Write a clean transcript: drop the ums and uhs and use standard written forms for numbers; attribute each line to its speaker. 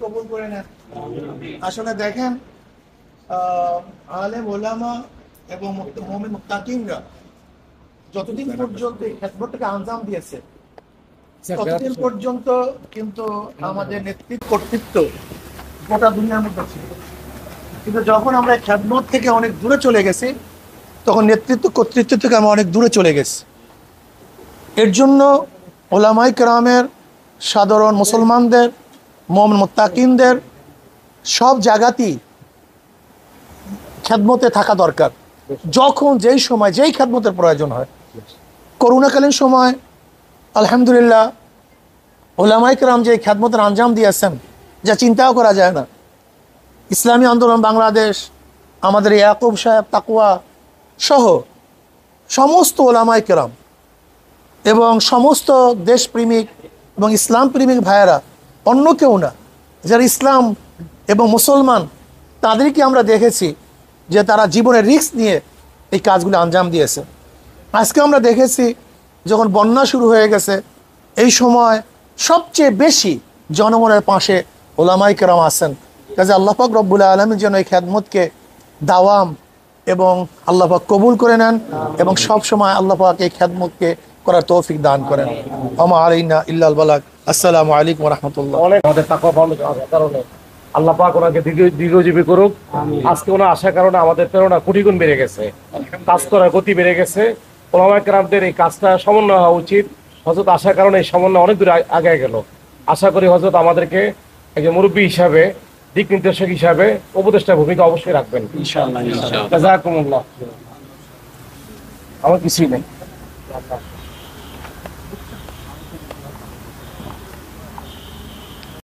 Speaker 1: কবুল করে নেন। আসলে দেখেন, আলেম ওলামা এবং মুমিন মুত্তাকিনরা যতদিন পর্যন্ত এই খেদমতটাকে আঞ্জাম দিয়েছে ততদিন পর্যন্ত কিন্তু আমাদের নেতৃত্ব কর্তৃত্ব গোটা দুনিয়ার মধ্যে ছিল। কিন্তু যখন আমরা খেদমত থেকে অনেক দূরে চলে গেছি তখন নেতৃত্ব কর্তৃত্ব থেকে আমরা অনেক দূরে চলে গেছি। এর জন্য ওলামায়ে কেরামের, সাধারণ মুসলমানদের, মুমিন মুত্তাকিনদের সব জায়গাতেই খেদমতে থাকা দরকার। যখন যেই সময় যেই খেদমতের প্রয়োজন হয়। করোনাকালীন সময় আলহামদুলিল্লাহ ওলামায়ে কেরাম যে খেদমতের আঞ্জাম দিয়েছেন যা চিন্তাও করা যায় না। ইসলামী আন্দোলন বাংলাদেশ, আমাদের ইয়াকুব সাহেব তাকওয়া সহ সমস্ত ওলামায়ে কেরাম এবং সমস্ত দেশপ্রেমিক এবং ইসলাম প্রেমিক ভাইয়েরা, অন্য কেউ না, যারা ইসলাম এবং মুসলমান তাদেরকে আমরা দেখেছি যে তারা জীবনের রিস্ক নিয়ে এই কাজগুলো আঞ্জাম দিয়েছে। আজকে আমরা দেখেছি যখন বন্যা শুরু হয়ে গেছে এই সময় সবচেয়ে বেশি জনগণের পাশে ওলামায়ে কেরাম আছেন। কাজে আল্লাহ পাক রব্বুল আলামিন যেন এই খেদমতকে দাওয়াম এবং আল্লাহ পাক কবুল করে নেন এবং সব সময় আল্লাহ পাক এই খেদমতকে করার তৌফিক দান করেন। ওমা আলাইনা ইল্লাল বালাগ। আসসালামু আলাইকুম ওয়া রাহমাতুল্লাহ।
Speaker 2: আমাদের তাকওয়া ভালো কারণে আল্লাহ পাক ওনাকে দীর্ঘজীবী করুক। আজকে ওনার আসার কারণে আমাদের প্রেরণা কোটি গুণ বেড়ে গেছে, কাজ করার গতি বেড়ে গেছে। ওলামায়ে কেরামদের এই কাজটা সমন্বয় হওয়া উচিত। হযরত আসার কারণে এই সমন্বয় অনেক দূর আগে গেল। আশা করি হযরত আমাদেরকে একজন মুরব্বী হিসাবে, দিক নির্দেশক হিসাবে উপদেষ্টা ভূমিকা অবশ্যই রাখবেন ইনশাআল্লাহ। জাযাকুমুল্লাহ। আমার কিছুই নেই।